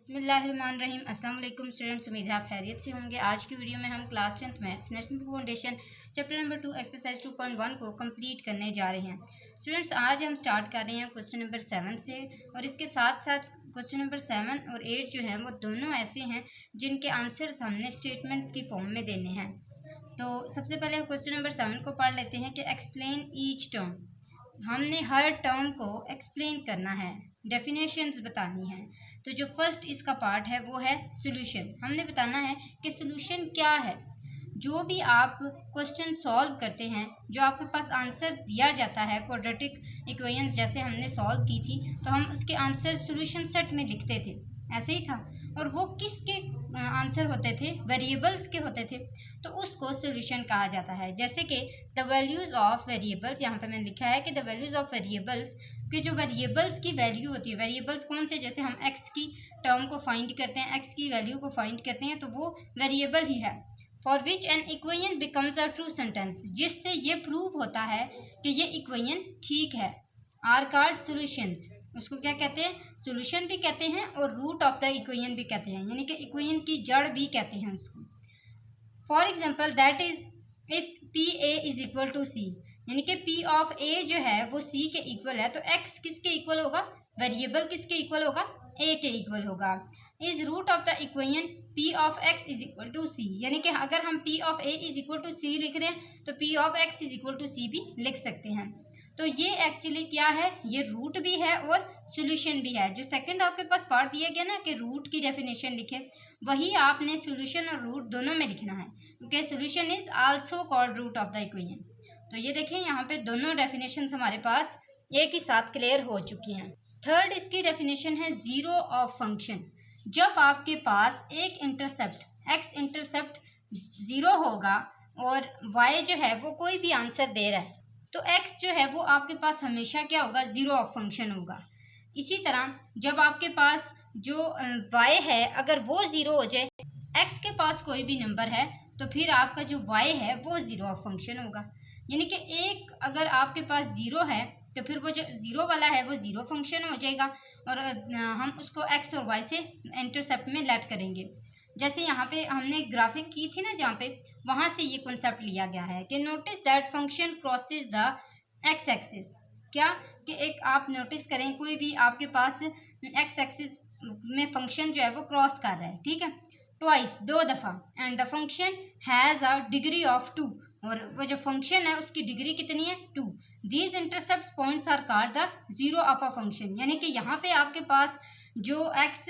बिस्मिल्लाहिर्रहमानिर्रहीम। अस्सलाम वालेकुम स्टूडेंट्स, उम्मीद है आप खैरियत से होंगे। आज की वीडियो में हम class 10th maths national foundation chapter number 2 exercise 2.1 को कंप्लीट करने जा रहे हैं। स्टूडेंट्स, आज हम स्टार्ट कर रहे हैं क्वेश्चन नंबर 7 से, और इसके साथ साथ क्वेश्चन नंबर 7 और 8 जो हैं वो दोनों ऐसे हैं जिनके आंसर्स हमने स्टेटमेंट्स की फॉर्म में देने हैं। तो सबसे पहले हम क्वेश्चन नंबर 7 को पढ़ लेते हैं कि एक्सप्लेन ईच टर्म। हमने हर टर्म को एक्सप्लेन करना है, डेफिनेशंस बतानी है। तो जो फर्स्ट इसका पार्ट है वो है सॉल्यूशन। हमने बताना है कि सॉल्यूशन क्या है। जो भी आप क्वेश्चन सॉल्व करते हैं, जो आपके पास आंसर दिया जाता है क्वाड्रेटिक इक्वेशंस जैसे हमने सॉल्व की थी, तो हम उसके आंसर सॉल्यूशन सेट में लिखते थे, ऐसे ही था। और वो किसके आंसर होते थे? वेरिएबल्स के होते थे, तो उसको सॉल्यूशन कहा जाता है। जैसे कि द वैल्यूज ऑफ वेरिएबल्स, यहाँ पे मैंने लिखा है कि द वैल्यूज ऑफ वेरिएबल्स, कि जो वेरिएबल्स की वैल्यू होती है, वेरिएबल्स कौन से, जैसे हम एक्स की टर्म को फाइंड करते हैं, एक्स की वैल्यू को फाइंड करते हैं, तो वो वेरिएबल ही है। For which an equation becomes a true sentence, जिससे ये प्रूव होता है कि ये इक्वेशन ठीक है, आर कॉल्ड सॉल्यूशंस। उसको क्या कहते हैं? सॉल्यूशन भी कहते हैं और रूट ऑफ द इक्वेशन भी कहते हैं, यानी कि इक्वेशन की जड़ भी कहते हैं उसको। For example, that is if P A is equal to C, यानी कि पी ऑफ ए जो है वो सी के इक्वल है, तो एक्स किसके इक्वल होगा? वेरिएबल किसके इक्वल होगा? ए के इक्वल होगा। Is root of the equation P of X is equal to C, यानी कि अगर हम P of A is equal to C लिख रहे हैं तो P of X is equal to C भी लिख सकते हैं। तो ये एक्चुअली क्या है? ये रूट भी है और सॉल्यूशन भी है। जो सेकंड आपके पास पार्ट दिया गया ना कि रूट की डेफिनेशन लिखे, वही आपने सॉल्यूशन और रूट दोनों में लिखना है, क्योंकि solution is also called root of the equation. तो ये देखें, यहाँ पे दोनों डेफिनेशन हमारे पास एक ही साथ क्लियर हो चुकी हैं। थर्ड इसकी डेफिनेशन है जीरो ऑफ फंक्शन। जब आपके पास एक इंटरसेप्ट एक्स इंटरसेप्ट जीरो होगा और वाई जो है वो कोई भी आंसर दे रहा है, तो x जो है वो आपके पास हमेशा क्या होगा? जीरो ऑफ फंक्शन होगा। इसी तरह जब आपके पास जो y है, अगर वो जीरो हो जाए, x के पास कोई भी नंबर है, तो फिर आपका जो y है वो जीरो ऑफ फंक्शन होगा। यानी कि एक अगर आपके पास जीरो है, तो फिर वो जो जीरो वाला है वो जीरो फंक्शन हो जाएगा, और हम उसको x और y से इंटरसेप्ट में लेट करेंगे। जैसे यहाँ पे हमने ग्राफिक की थी ना, जहाँ पे वहां से ये कॉन्सेप्ट लिया गया है कि notice that function crosses the X axis. क्या कि एक आप नोटिस करें, कोई भी आपके पास एक्स एक्सिस में फंक्शन जो है वो क्रॉस कर रहा है, ठीक है, ट्वाइस, दो दफा, and the function has a degree of 2, और वो जो फंक्शन है उसकी डिग्री कितनी है? 2। These intercept points are called the zero of a function. यानी कि यहाँ पे आपके पास जो एक्स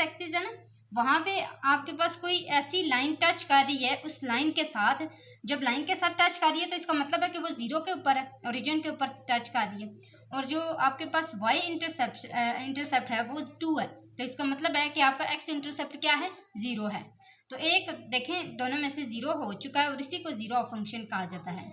एक्सिस है ना, वहां पे आपके पास कोई ऐसी लाइन टच कर रही है, उस लाइन के साथ, जब लाइन के साथ टच कर रही है तो इसका मतलब है कि वो जीरो के ऊपर है, ओरिजिन के ऊपर टच कर रही है। और जो आपके पास y इंटरसेप्ट है वो 2 है, तो इसका मतलब है कि आपका x इंटरसेप्ट क्या है? जीरो है। तो एक देखें, दोनों में से जीरो हो चुका है और इसी को जीरो ऑफ फंक्शन कहा जाता है।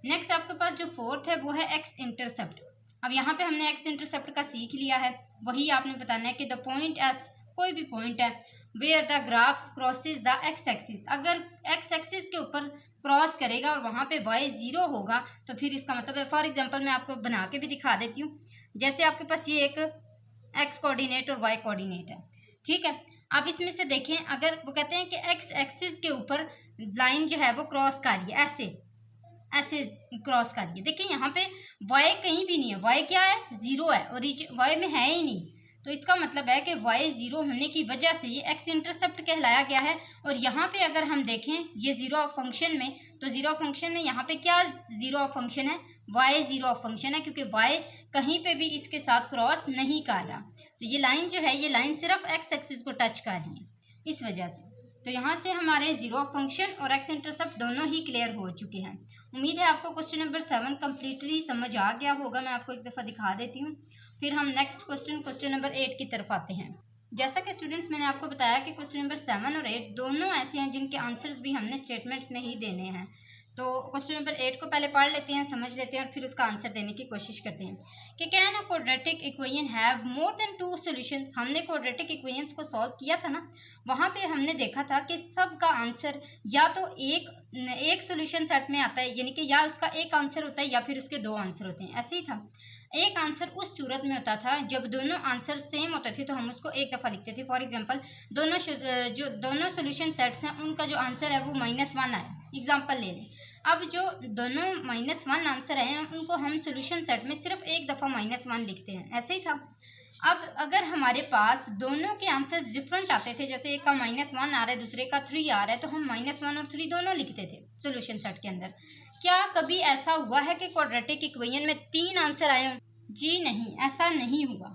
नेक्स्ट आपके पास जो फोर्थ है वो है x इंटरसेप्ट। अब यहाँ पे हमने x इंटरसेप्ट का सीख लिया है, वही आपने बताना है कि द पॉइंट एस, कोई भी पॉइंट है, where the graph crosses the X axis, अगर एक्स एक्सिस के ऊपर क्रॉस करेगा और वहाँ पे y जीरो होगा, तो फिर इसका मतलब है, फॉर एग्जांपल मैं आपको बना के भी दिखा देती हूँ। जैसे आपके पास ये एक x कोऑर्डिनेट और y कोऑर्डिनेट है, ठीक है। आप इसमें से देखें, अगर वो कहते हैं कि एक्स एक्सिस के ऊपर लाइन जो है वो क्रॉस करिए, ऐसे ऐसे क्रॉस करिए। देखिए यहाँ पे y कहीं भी नहीं है, y क्या है? जीरो है, और y में है ही नहीं, तो इसका मतलब है कि y जीरो होने की वजह से ये x इंटरसेप्ट कहलाया गया है। और यहाँ पे अगर हम देखें ये जीरो ऑफ फंक्शन में, तो जीरो ऑफ फंक्शन में यहाँ पे क्या जीरो ऑफ फंक्शन है? y जीरो ऑफ फंक्शन है, क्योंकि y कहीं पे भी इसके साथ क्रॉस नहीं कर रहा। तो ये लाइन जो है, ये लाइन सिर्फ x एक्सिस को टच कर रही है, इस वजह से। तो यहाँ से हमारे जीरो ऑफ फंक्शन और x इंटरसेप्ट दोनों ही क्लियर हो चुके हैं। उम्मीद है आपको क्वेश्चन नंबर 7 कम्प्लीटली समझ आ गया होगा। मैं आपको एक दफ़ा दिखा देती हूँ, फिर हम नेक्स्ट क्वेश्चन नंबर 8 की तरफ आते हैं। जैसा कि स्टूडेंट्स मैंने आपको बताया कि क्वेश्चन नंबर 7 और 8 दोनों ऐसे हैं जिनके आंसर्स भी हमने स्टेटमेंट्स में ही देने हैं। तो क्वेश्चन नंबर 8 को पहले पढ़ लेते हैं, समझ लेते हैं, और फिर उसका आंसर देने की कोशिश करते हैं कि can a quadratic equation have more than 2 solutions. हमने क्वाड्रेटिक इक्वेशंस को सॉल्व किया था ना, वहाँ पे हमने देखा था कि सबका आंसर या तो एक सॉल्यूशन सेट में आता है, यानी कि या उसका एक आंसर होता है या फिर उसके दो आंसर होते हैं, ऐसे ही था। एक आंसर उस सूरत में होता था जब दोनों आंसर सेम होते थे तो हम उसको एक दफ़ा लिखते थे। फॉर एग्जांपल जो दोनों सोल्यूशन सेट्स हैं उनका जो आंसर है वो -1 आया, एग्जांपल ले लें। अब जो दोनों -1 आंसर हैं उनको हम सोल्यूशन सेट में सिर्फ एक दफ़ा -1 लिखते हैं, ऐसे ही था। अब अगर हमारे पास दोनों के आंसर्स डिफरेंट आते थे, जैसे एक का -1 आ रहा है दूसरे का 3 आ रहा है, तो हम -1 और 3 दोनों लिखते थे सोल्यूशन सेट के अंदर। क्या कभी ऐसा हुआ है कि क्वाड्रेटिक इक्वेशन में 3 आंसर आए हों? जी नहीं, ऐसा नहीं हुआ।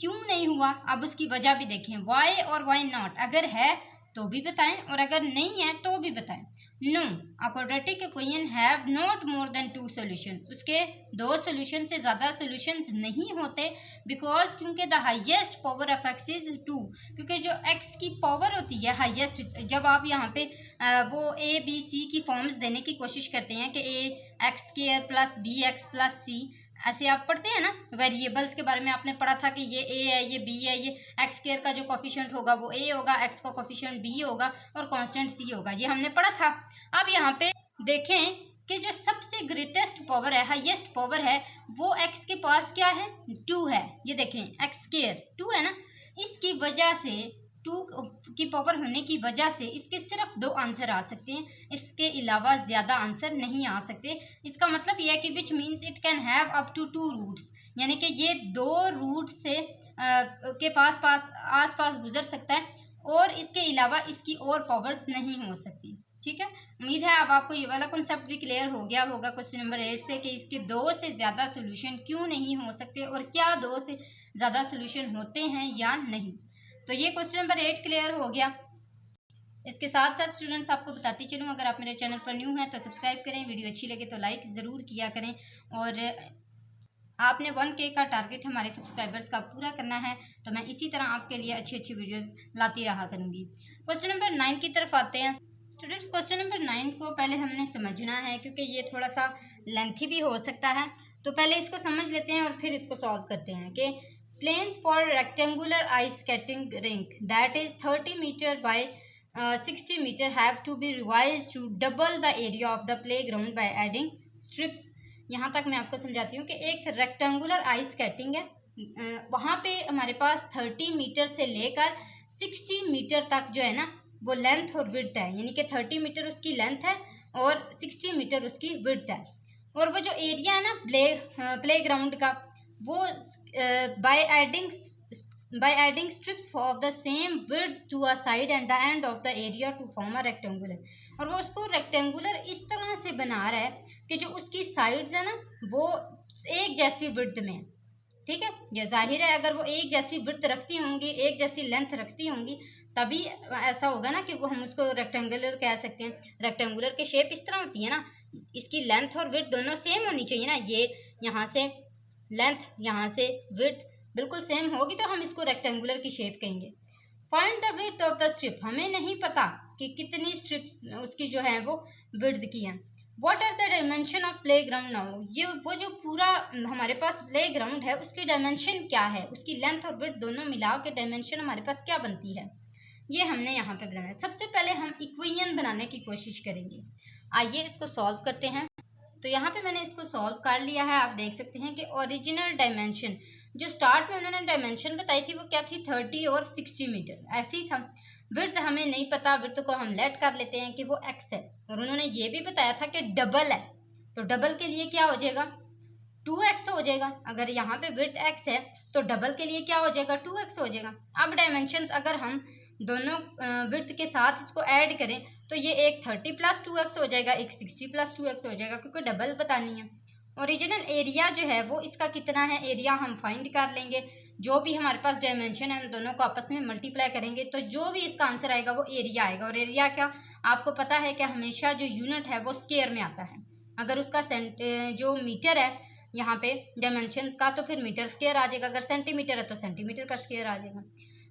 क्यों नहीं हुआ, अब उसकी वजह भी देखें। वाई और वाई नॉट, अगर है तो भी बताएं और अगर नहीं है तो भी बताएं। No, a quadratic equation have not more than 2 solutions, उसके 2 सॉल्यूशन से ज़्यादा सॉल्यूशंस नहीं होते। बिकॉज क्योंकि the highest power of X is 2, क्योंकि जो एक्स की पावर होती है हाईएस्ट, जब आप यहाँ पे वो ए बी सी की फॉर्म्स देने की कोशिश करते हैं कि A X square plus B X plus C, ऐसे आप पढ़ते हैं ना, वेरिएबल्स के बारे में आपने पढ़ा था कि ये ए है, ये बी है, ये एक्स स्क्वायर का जो कोफिशिएंट होगा वो ए होगा, एक्स का कोफिशिएंट बी होगा और कांस्टेंट सी होगा, ये हमने पढ़ा था। अब यहाँ पे देखें कि जो सबसे ग्रेटेस्ट पावर है, हाईएस्ट पावर है, वो एक्स के पास क्या है, 2 है। ये देखें एक्स स्क्वायर 2 है ना, इसकी वजह से 2 की पावर होने की वजह से इसके सिर्फ 2 आंसर आ सकते हैं, इसके अलावा ज़्यादा आंसर नहीं आ सकते। इसका मतलब यह है कि which means it can have up to 2 roots, यानी कि ये 2 रूट से के आस पास गुजर सकता है और इसके अलावा इसकी और पावर्स नहीं हो सकती। ठीक है, उम्मीद है अब आपको ये वाला कॉन्सेप्ट भी क्लियर हो गया होगा क्वेश्चन नंबर 8 से कि इसके 2 से ज़्यादा सोल्यूशन क्यों नहीं हो सकते और क्या 2 से ज़्यादा सोल्यूशन होते हैं या नहीं। तो ये क्वेश्चन नंबर 8 क्लियर हो गया। इसके साथ साथ स्टूडेंट्स आपको बताती चलूँ, अगर आप मेरे चैनल पर न्यू हैं तो सब्सक्राइब करें, वीडियो अच्छी लगे तो लाइक ज़रूर किया करें और आपने 1K का टारगेट हमारे सब्सक्राइबर्स का पूरा करना है, तो मैं इसी तरह आपके लिए अच्छी अच्छी वीडियोस लाती रहा करूँगी। क्वेश्चन नंबर 9 की तरफ आते हैं स्टूडेंट्स। क्वेश्चन नंबर 9 को पहले हमने समझना है क्योंकि ये थोड़ा सा लेंथी भी हो सकता है, तो पहले इसको समझ लेते हैं और फिर इसको सॉल्व करते हैं। कि planes for rectangular ice skating rink that is 30 meter by 60 meter have to be revised to double the area of the playground by adding strips। यहाँ तक मैं आपको समझाती हूँ कि एक रेक्टेंगुलर आइस स्केटिंग है, वहाँ पे हमारे पास 30 मीटर से लेकर 60 मीटर तक जो है ना वो लेंथ और विड्थ है, यानी कि 30 मीटर उसकी लेंथ है और 60 मीटर उसकी विड्थ है। और वो जो एरिया है ना प्ले ग्राउंड का, वो by adding strips of the same width to a side and the end of the area to form a rectangular। और वो उसको रेक्टेंगुलर इस तरह से बना रहा है कि जो उसकी साइड्स है ना वो एक जैसी विड्थ में, ठीक है। ये जाहिर है अगर वो एक जैसी विड्थ रखती होंगी, एक जैसी लेंथ रखती होंगी, तभी ऐसा होगा ना कि वो हम उसको रेक्टेंगुलर कह सकते हैं। रेक्टेंगुलर की शेप इस तरह होती है ना, इसकी लेंथ और विड्थ दोनों सेम होनी चाहिए ना, ये यहाँ से लेंथ यहाँ से विड्थ बिल्कुल सेम होगी तो हम इसको रेक्टेंगुलर की शेप कहेंगे। Find the width of the strip, हमें नहीं पता कि कितनी स्ट्रिप्स उसकी जो है वो विड्थ की है। What are the dimension of playground now, ये वो जो पूरा हमारे पास प्ले ग्राउंड है उसकी डायमेंशन क्या है, उसकी लेंथ और विड्थ दोनों मिला के डायमेंशन हमारे पास क्या बनती है, ये हमने यहाँ पे बनाना है। सबसे पहले हम इक्वेशन बनाने की कोशिश करेंगे। आइए इसको सॉल्व करते हैं। तो यहाँ पे मैंने इसको सॉल्व कर लिया है। आप देख सकते हैं कि ओरिजिनल डायमेंशन जो स्टार्ट में उन्होंने डायमेंशन बताई थी वो क्या थी, 30 और 60 मीटर, ऐसे ही था। विड्थ हमें नहीं पता, विड्थ को हम लेट कर लेते हैं कि वो x है। और उन्होंने ये भी बताया था कि डबल है, तो डबल के लिए क्या हो जाएगा, 2x हो जाएगा। अगर यहाँ पे विड्थ x है तो डबल के लिए क्या हो जाएगा, 2x हो जाएगा। अब डायमेंशंस अगर हम दोनों विड्थ के साथ इसको ऐड करें तो ये एक 30 प्लस 2x हो जाएगा, एक 60 प्लस 2x हो जाएगा, क्योंकि डबल बतानी है। ओरिजिनल एरिया जो है वो इसका कितना है, एरिया हम फाइंड कर लेंगे। जो भी हमारे पास डायमेंशन है उन दोनों को आपस में मल्टीप्लाई करेंगे तो जो भी इसका आंसर आएगा वो एरिया आएगा। और एरिया क्या, आपको पता है कि हमेशा जो यूनिट है वो स्क्वायर में आता है। अगर उसका जो मीटर है यहाँ पे डायमेंशंस का, तो फिर मीटर स्क्वायर आ जाएगा। अगर सेंटीमीटर है तो सेंटीमीटर का स्क्वायर आ जाएगा।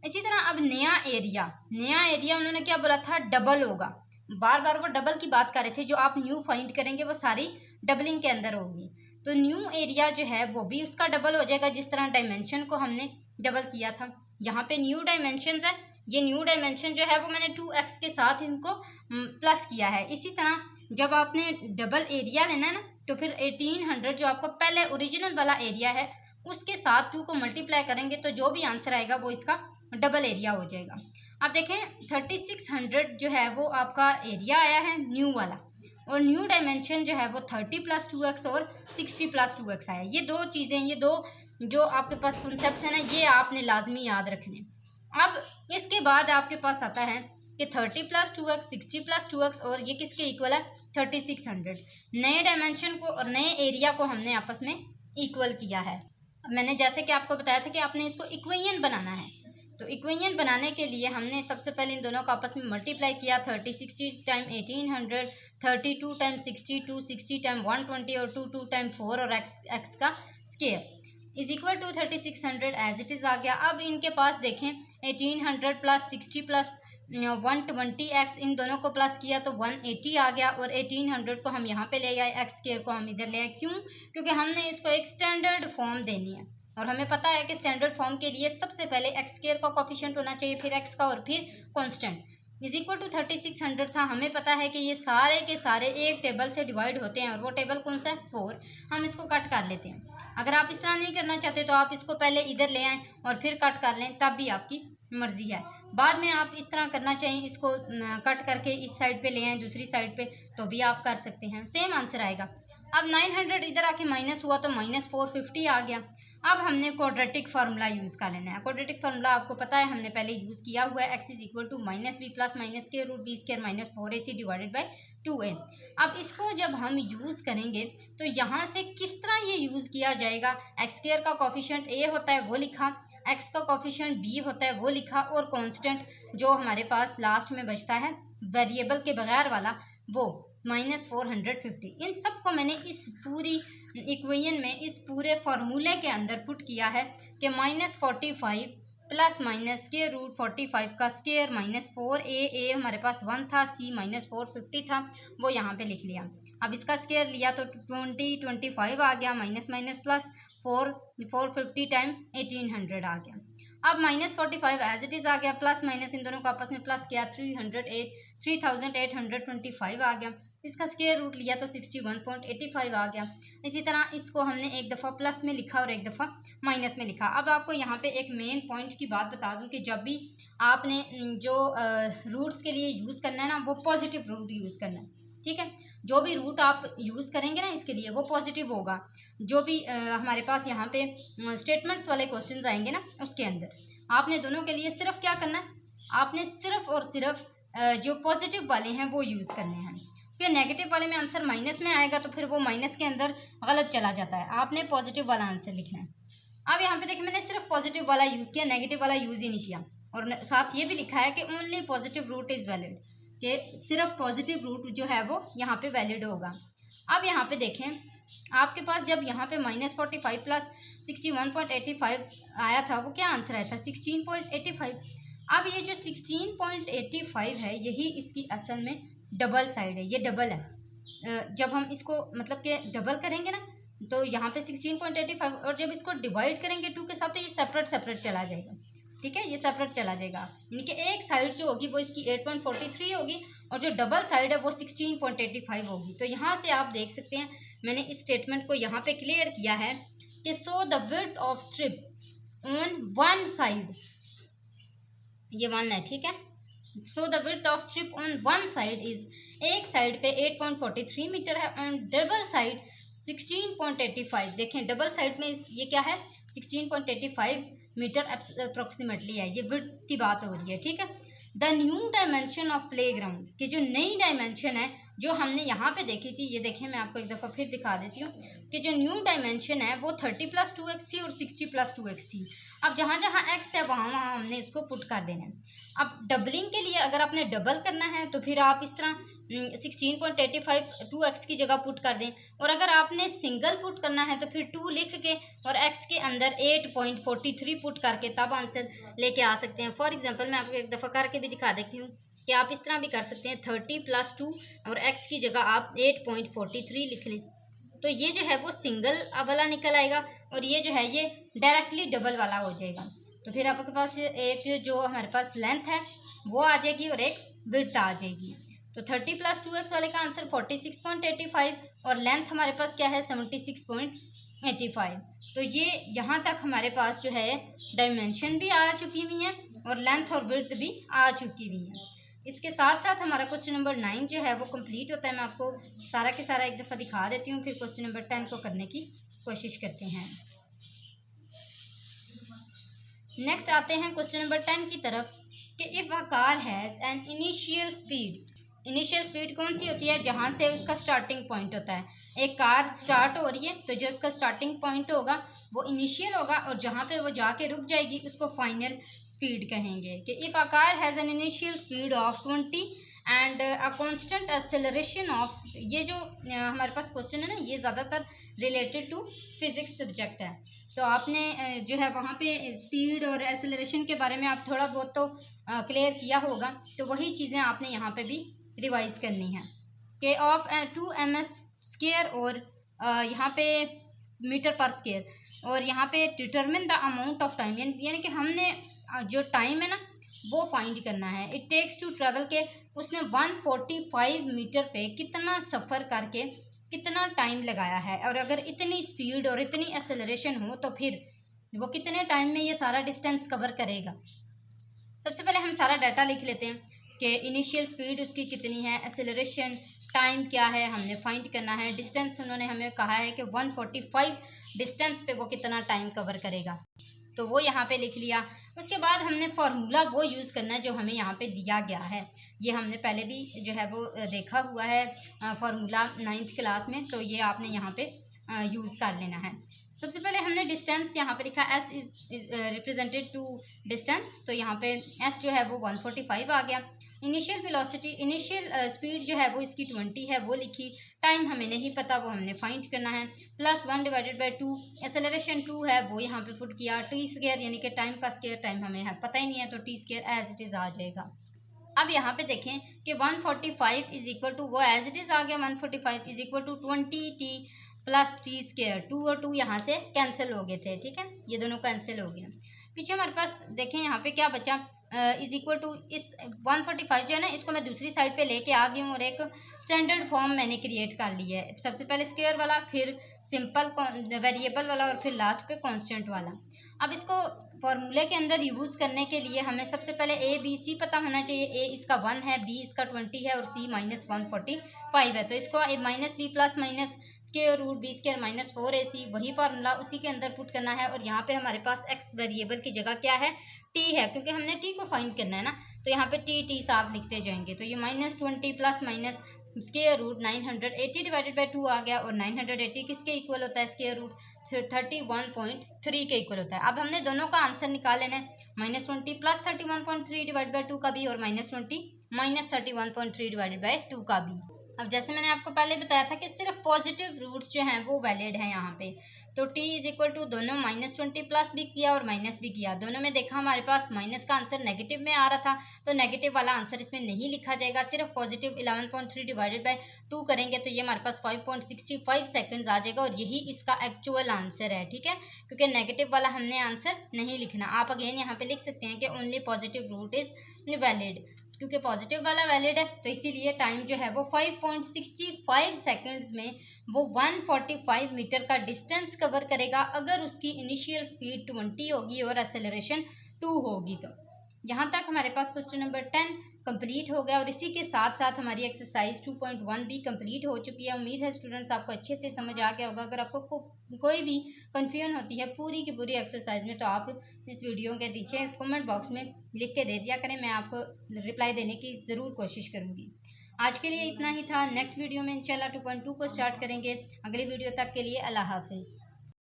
इसी तरह अब नया एरिया उन्होंने क्या बोला था, डबल होगा। बार बार वो डबल की बात कर रहे थे, जो आप न्यू फाइंड करेंगे वो सारी डबलिंग के अंदर होगी। तो न्यू एरिया जो है वो भी उसका डबल हो जाएगा, जिस तरह डायमेंशन को हमने डबल किया था। यहाँ पे न्यू डायमेंशन है, ये न्यू डायमेंशन जो है वो मैंने 2x के साथ इनको प्लस किया है। इसी तरह जब आपने डबल एरिया लेना है ना, तो फिर 1800 जो आपको पहले ओरिजिनल वाला एरिया है उसके साथ 2 को मल्टीप्लाई करेंगे तो जो भी आंसर आएगा वो इसका डबल एरिया हो जाएगा। अब देखें 3600 जो है वो आपका एरिया आया है न्यू वाला, और न्यू डायमेंशन जो है वो 30 + 2x और 60 + 2x आया। ये दो चीज़ें, ये दो जो आपके पास कॉन्सेप्ट्स हैं ना, ये आपने लाजमी याद रखने। अब इसके बाद आपके पास आता है कि 30 + 2x 60 + 2x और ये किसके इक्वल है 3600। नए डायमेंशन को और नए एरिया को हमने आपस में इक्वल किया है। मैंने जैसे कि आपको बताया था कि आपने इसको इक्वेशन बनाना है, तो इक्वेशन बनाने के लिए हमने सबसे पहले इन दोनों को आपस में मल्टीप्लाई किया। 30 60 टाइम 1800, 32 टाइम 62, 60 टाइम 120 और 2 टाइम 4 और x का square is equal to 3600 as it is आ गया। अब इनके पास देखें 1800 + 60 + 120x, इन दोनों को प्लस किया तो 180 आ गया, और 1800 को हम यहाँ पे ले आए, एक्स स्क्वायर को हम इधर ले आए। क्यों? क्योंकि हमने इसको एक स्टैंडर्ड फॉर्म देनी है, और हमें पता है कि स्टैंडर्ड फॉर्म के लिए सबसे पहले एक्स स्क्वायर का कोफिशिएंट होना चाहिए, फिर एक्स का, और फिर कांस्टेंट इज इक्वल टू 3600 था। हमें पता है कि ये सारे के सारे एक टेबल से डिवाइड होते हैं, और वो टेबल कौन सा है 4। हम इसको कट कर लेते हैं। अगर आप इस तरह नहीं करना चाहते तो आप इसको पहले इधर ले आएँ और फिर कट कर लें, तब भी आपकी मर्जी है। बाद में आप इस तरह करना चाहिए, इसको कट करके इस साइड पे ले आए दूसरी साइड पे, तो भी आप कर सकते हैं, सेम आंसर आएगा। अब 900 इधर आके माइनस हुआ तो -450 आ गया। अब हमने क्वाड्रेटिक फार्मूला यूज़ कर लेना है। क्वाड्रेटिक फार्मूला आपको पता है, हमने पहले यूज़ किया हुआ है। x = -b + -k√b² - 4ac / 2a। अब इसको जब हम यूज़ करेंगे तो यहाँ से किस तरह ये यूज़ किया जाएगा, x² का कोफिशिएंट a होता है वो लिखा, x का कोफिशिएंट b होता है वो लिखा, और कांस्टेंट जो हमारे पास लास्ट में बचता है वेरिएबल के बगैर वाला वो -450। इन सब को मैंने इस पूरी इक्वेशन में, इस पूरे फार्मूले के अंदर पुट किया है कि -45 + -k√45 का स्क्वायर -4a हमारे पास 1 था, c -450 था, वो यहाँ पे लिख लिया। अब इसका स्क्वायर लिया तो 25 आ गया, माइनस माइनस प्लस 450 टाइम 1800 आ गया। अब -45 एज इट इज़ आ गया, प्लस माइनस इन दोनों को आपस में प्लस किया 3825 आ गया। इसका स्क्वायर रूट लिया तो 61.85 आ गया। इसी तरह इसको हमने एक दफ़ा प्लस में लिखा और एक दफ़ा माइनस में लिखा। अब आपको यहाँ पे एक मेन पॉइंट की बात बता दूं कि जब भी आपने जो रूट्स के लिए यूज़ करना है ना, वो पॉजिटिव रूट यूज़ करना है, ठीक है। जो भी रूट आप यूज़ करेंगे ना इसके लिए वो पॉजिटिव होगा। जो भी हमारे पास यहाँ पे स्टेटमेंट्स वाले क्वेश्चन आएंगे ना, उसके अंदर आपने दोनों के लिए सिर्फ क्या करना है, आपने सिर्फ और सिर्फ जो पॉजिटिव वाले हैं वो यूज़ करने हैं। फिर नेगेटिव वाले में आंसर माइनस में आएगा तो फिर वो माइनस के अंदर गलत चला जाता है, आपने पॉजिटिव वाला आंसर लिखना है। अब यहाँ पे देखिए मैंने सिर्फ पॉजिटिव वाला यूज़ किया, नेगेटिव वाला यूज़ ही नहीं किया, और साथ ये भी लिखा है कि only positive root is valid, कि सिर्फ पॉजिटिव रूट जो है वो यहाँ पे वैलिड होगा। अब यहाँ पे देखें आपके पास जब यहाँ पे -45 + 61.85 आया था, वो क्या आंसर आया था 16.85। अब ये जो 16.85 है यही इसकी असल में डबल साइड है, ये डबल है। जब हम इसको मतलब कि डबल करेंगे ना तो यहाँ पे 16.85, और जब इसको डिवाइड करेंगे 2 के साथ तो ये सेपरेट सेपरेट चला जाएगा, ठीक है, ये सेपरेट चला जाएगा। यानी कि एक साइड जो होगी वो इसकी 8.43 होगी, और जो डबल साइड है वो 16.85 होगी। तो यहाँ से आप देख सकते हैं मैंने इस स्टेटमेंट को यहाँ पे क्लियर किया है कि so the width of strip on one side, ये 1 है, ठीक है। So the width of strip on one side is, एक साइड पे 8.43 मीटर है, और डबल साइड 16.85। देखें डबल साइड में ये क्या है 16.85 मीटर अप्रोक्सीमेटली है, ये विड्थ की बात हो रही है, ठीक है। The new dimension of playground, की जो नई डायमेंशन है जो हमने यहाँ पे देखी थी, ये देखें मैं आपको एक दफ़ा फिर दिखा देती हूँ कि जो न्यू डायमेंशन है वो 30 + 2x थी और 60 + 2x थी। अब जहाँ जहाँ x है वहाँ वहाँ हमने इसको पुट कर देना है। अब डबलिंग के लिए अगर आपने डबल करना है तो फिर आप इस तरह 16.85 2x की जगह पुट कर दें, और अगर आपने सिंगल पुट करना है तो फिर 2 लिख के और x के अंदर 8.43 पुट करके तब आंसर लेके आ सकते हैं। फॉर एग्जांपल मैं आपको एक दफ़ा करके भी दिखा देती हूँ कि आप इस तरह भी कर सकते हैं, 30 + 2 और x की जगह आप 8.43 लिख लें, तो ये जो है वो सिंगल वाला निकल आएगा, और ये जो है ये डायरेक्टली डबल वाला हो जाएगा। तो फिर आपके पास एक जो हमारे पास लेंथ है वो आ जाएगी और एक विड्थ आ जाएगी। तो 30 + 2x वाले का आंसर 46.85, और लेंथ हमारे पास क्या है 76.85। तो ये यहाँ तक हमारे पास जो है डायमेंशन भी आ चुकी हुई है और लेंथ और विड्थ भी आ चुकी हुई है। इसके साथ साथ हमारा क्वेश्चन नंबर 9 जो है वो कंप्लीट होता है। मैं आपको सारा के सारा एक दफ़ा दिखा देती हूँ, फिर क्वेश्चन नंबर 10 को करने की कोशिश करते हैं। नेक्स्ट आते हैं क्वेश्चन नंबर 10 की तरफ कि if a car has an initial speed कौन सी होती है? जहाँ से उसका स्टार्टिंग पॉइंट होता है। एक कार स्टार्ट हो रही है तो जो उसका स्टार्टिंग पॉइंट होगा वो इनिशियल होगा और जहाँ पे वो जाके रुक जाएगी उसको फाइनल स्पीड कहेंगे। कि if a car has an initial speed of 20 and a constant acceleration of, ये जो हमारे पास क्वेश्चन है ना, ये ज़्यादातर रिलेटेड टू फिज़िक्स सब्जेक्ट है। तो आपने जो है वहाँ पे स्पीड और एक्सेलरेशन के बारे में आप थोड़ा बहुत तो क्लियर किया होगा, तो वही चीज़ें आपने यहाँ पे भी रिवाइज करनी है। के ऑफ 2 ms स्केयर और यहाँ पे मीटर पर स्केयर, और यहाँ पे determine the amount of time, यानी कि हमने जो टाइम है ना वो फाइंड करना है। इट टेक्स टू ट्रेवल के, उसने 145 मीटर पे कितना सफ़र करके कितना टाइम लगाया है, और अगर इतनी स्पीड और इतनी एक्सेलरेशन हो तो फिर वो कितने टाइम में ये सारा डिस्टेंस कवर करेगा। सबसे पहले हम सारा डाटा लिख लेते हैं कि इनिशियल स्पीड उसकी कितनी है, एक्सेलरेशन टाइम क्या है, हमने फाइंड करना है। डिस्टेंस उन्होंने हमें कहा है कि 145 डिस्टेंस पे वो कितना टाइम कवर करेगा, तो वो यहाँ पे लिख लिया। उसके बाद हमने फार्मूला वो यूज़ करना है जो हमें यहाँ पे दिया गया है। ये हमने पहले भी जो है वो देखा हुआ है फार्मूला 9th क्लास में, तो ये आपने यहाँ पे यूज़ कर लेना है। सबसे पहले हमने डिस्टेंस यहाँ पे लिखा s is represented to distance, तो यहाँ पे s जो है वो 145 आ गया। इनिशियल वेलोसिटी, इनिशियल स्पीड जो है वो इसकी 20 है, वो लिखी। टाइम हमें नहीं पता, वो हमने फाइंड करना है। प्लस 1 डिवाइडेड बाई 2, एक्सेलरेशन 2 है, वो यहाँ पे पुट किया। टी स्क्वायर यानी कि टाइम का स्क्वायर, टाइम हमें है पता ही नहीं है, तो T square as it is आ जाएगा। अब यहाँ पे देखें कि 145 इज इक्वल टू, वो एज इट इज़ आ गया, 145 is equal to 20t plus T square. 2 और 2 यहाँ से कैंसिल हो गए थे, ठीक है, ये दोनों कैंसिल हो गए। पीछे हमारे पास देखें यहाँ पे क्या बचा, इज इक्वल टू इस 145 जो है ना, इसको मैं दूसरी साइड पे लेके आ गई हूँ और एक स्टैंडर्ड फॉर्म मैंने क्रिएट कर ली है। सबसे पहले स्क्वायर वाला, फिर सिंपल वेरिएबल वाला और फिर लास्ट पे कांस्टेंट वाला। अब इसको फॉर्मूले के अंदर यूज़ करने के लिए हमें सबसे पहले ए बी सी पता होना चाहिए। ए इसका 1 है, बी इसका 20 है और सी माइनस 145 है। तो इसको A minus B plus minus square root B square minus 4ac, वही फार्मूला उसी के अंदर पुट करना है। और यहाँ पे हमारे पास एक्स वेरिएबल की जगह क्या है, टी है, क्योंकि हमने टी को फाइंड करना है ना, तो यहाँ पे टी साथ लिखते जाएंगे। तो ये -20 plus minus square root 980 divided by 2 आ गया, और 980 किसके इक्वल होता है, स्क्वायर रूट 31.3 के इक्वल होता है। अब हमने दोनों का आंसर निकाल लेना है, -20 प्लस 31.3 डिवाइड बाई 2 का भी, और -20 माइनस 31.3 डिवाइडेड बाई 2 का भी। अब जैसे मैंने आपको पहले बताया था कि सिर्फ पॉजिटिव रूट्स जो हैं वो वैलिड हैं यहाँ पे, तो t इज इक्वल टू दोनों -20 प्लस भी किया और माइनस भी किया, दोनों में देखा हमारे पास माइनस का आंसर नेगेटिव में आ रहा था, तो नेगेटिव वाला आंसर इसमें नहीं लिखा जाएगा, सिर्फ पॉजिटिव 11.3 डिवाइडेड बाई 2 करेंगे तो ये हमारे पास 5.65 सेकंड्स आ जाएगा, और यही इसका एक्चुअल आंसर है, ठीक है, क्योंकि नेगेटिव वाला हमने आंसर नहीं लिखना। आप अगेन यहाँ पे लिख सकते हैं कि only positive root is valid, क्योंकि पॉजिटिव वाला वैलिड है, तो इसीलिए टाइम जो है वो 5.65 सेकंड्स में वो 145 मीटर का डिस्टेंस कवर करेगा, अगर उसकी इनिशियल स्पीड 20 होगी और एक्सेलरेशन 2 होगी। तो यहाँ तक हमारे पास क्वेश्चन नंबर 10 कंप्लीट हो गया, और इसी के साथ साथ हमारी एक्सरसाइज 2.1 भी कंप्लीट हो चुकी है। उम्मीद है स्टूडेंट्स आपको अच्छे से समझ आ गया होगा। अगर आपको कोई भी कन्फ्यूजन होती है पूरी की पूरी एक्सरसाइज में, तो आप इस वीडियो के नीचे कमेंट बॉक्स में लिख के दे दिया करें, मैं आपको रिप्लाई देने की ज़रूर कोशिश करूँगी। आज के लिए इतना ही था, नेक्स्ट वीडियो में इंशाल्लाह 2.2 को स्टार्ट करेंगे। अगली वीडियो तक के लिए अल्लाह हाफिज़।